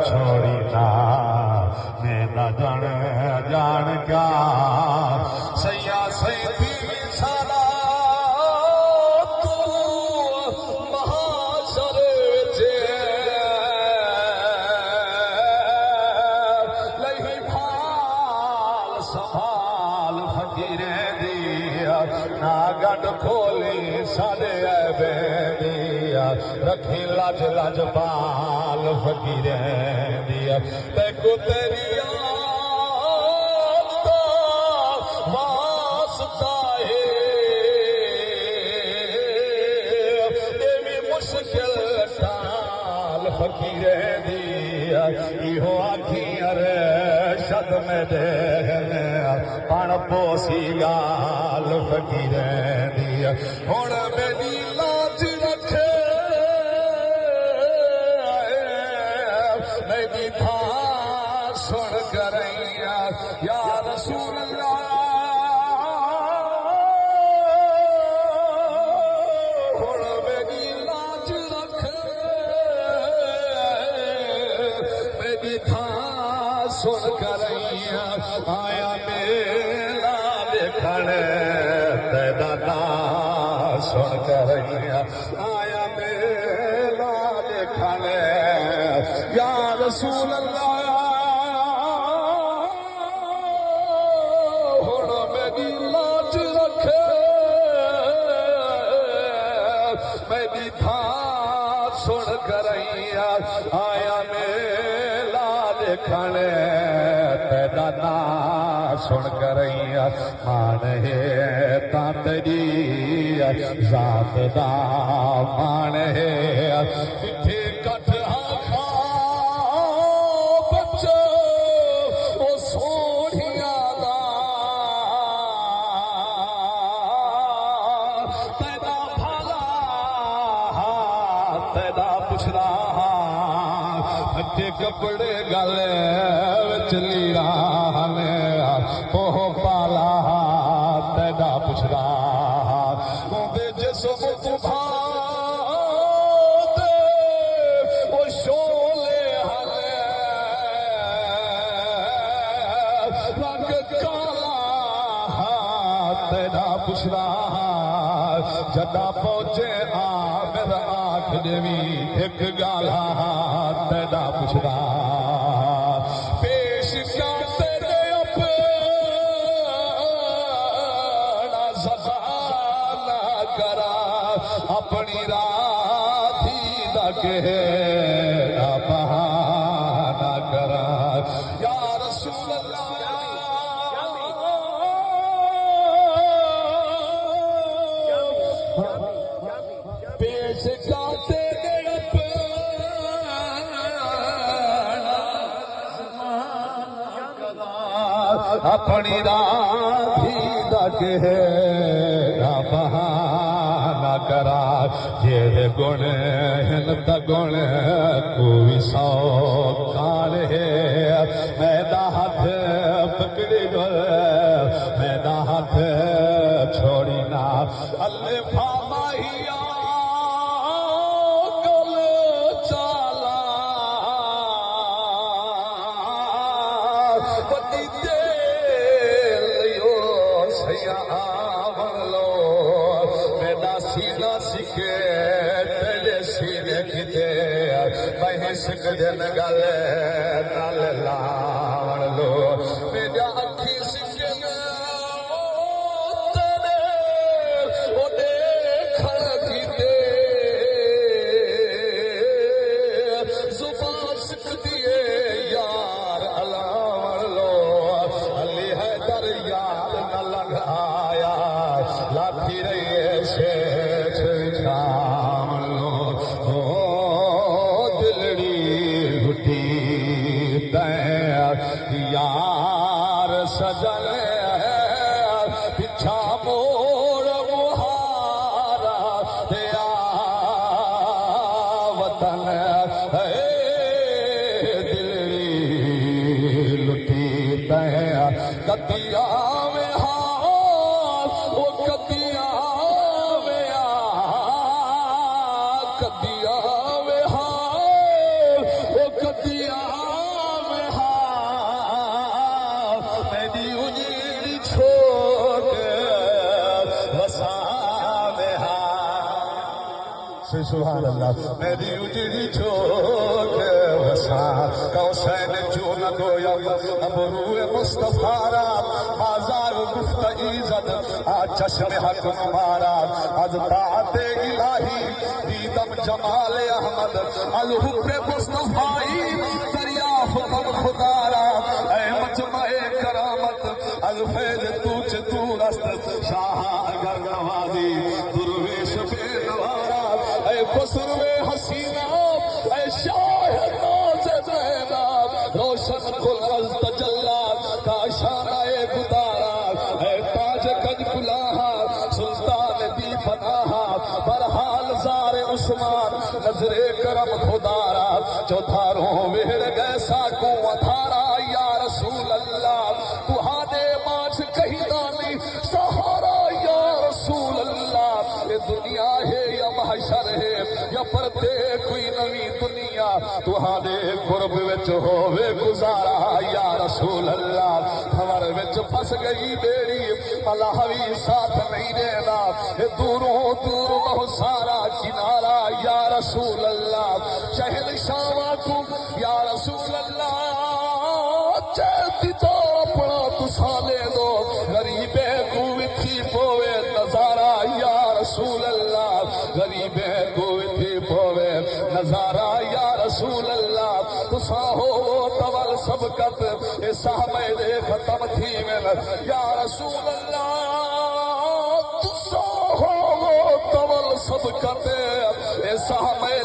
छोड़ी ना मेरा जान जान क्या सैया सैती सारा तू महाशर जे लही भाल संभाल फकीरे दिया ना गड खोली सारे बेदिया रखी लाज लाज बाल फकीरे दिया तेको तेरी वास्ता है देवी मुश्किल टाल फकीरे दिया इहो आखी अरे शद में दे पण पोसी गाल फकीरे दिया हुण मेरी लाज रखे मेरी था सुन करैया या रसूल अल्लाह हुण मेरी लाज रखे मेरी था सुन करैया आया मेला देखण तेरा ना सुन करैया आया मेला देखण या रसूल अल्लाह हुण मेरी लाज रखे मेरी था सुन करैया आया मेला देखण तेरा ना सुन करैया मान है ता तेरी जात दा मान है किथे कट खा बच्चो ओ सोनिया दा तेरा भला तेरा पुछदा अच्छे कपड़े गले चली रहा ने ओह पाला तेरा पुछदा ओदे जिसम तू भादे ओ शोले हले रंग काला तेरा पुछदा जदा पहुंचे आमिर आख देवी एक गाला तेरा पुछदा पेश क्या तेरे अपना ज़बाना करा अपनी राधी दगे ना बहाना करा या रसूल अल्लाह पेश क्या तेरे अपनी राधी दगे ना बहाना करा जे गुण हिन त गुण कोई सौ काल है मैदा हाथ पकड़ी गुल मैदा हाथ छोड़ी ना अल्ले फामाहिया गल चाला बड़ी देर लियो सैया आवलो मेरा सीना सिके तेरे सीने किते बहस कदन गले नाल लावण लो मेरा अखी सिके तेरे ओ देखण किते जुबान सिकदी यार अलावण लो अली है दर यार न लग आया लाठी रही शेख छावण लो ओ दिलड़ी घुटी यार सजन पिछा मोड़ मुहारा दिया वतन है दिलड़ी लुटी तया कतिया में वो कतिया में कतिया में वो कतिया सुभान अल्लाह मेरी उजड़ी छोड़ के वसा कौसैन जो न गोयम अब रूए मुस्तफारा हजार गुफ्त इज़त आज चश्मे हक मारा आज ताते इलाही दीदम जमाल अहमद अल हुक्म मुस्तफाई दरिया हुक्म खुदारा ऐ मजमाए करामत अल फैज तूच तू रस्त शाह अगर नवाजी दुर्वेश बेनवारा ऐ फसुरवे हसीना ऐ शाहिद नाज़ ज़ैना रोशन कुल अज़ तजल्ला का शानाए गुदारा ऐ ताज कज कुलाहा सुल्तान दी फनाहा बरहाल ज़ार उस्मान नजरे करम खुदारा चौथारों वेड़ गए साकू अथारा या रसूल अल्लाह तुहाने माछ कहीं दानी सहारा या रसूल अल्लाह ये दुनिया है या महशर है या परते कोई नवी दुनिया तुहाने कुर्ब विच होवे गुजारा या रसूल अल्लाह खबर विच फस गई बेड़ी अल्लाह भी साथ नहीं देना ये दूरों दूर बहुत सारा किनारा या रसूल अल्लाह शहर शामा तू या रसूल अल्लाह चैती तो अपना तुसा ले दो गरीबे को विथी पोवे नजारा या रसूल अल्लाह गरीबे को विथी पोवे नजारा या रसूल अल्लाह तुसा हो तवल सबकत ऐसा मैं दे खत्म थी में या रसूल अल्लाह तुसा हो तवल सबकत ऐसा मैं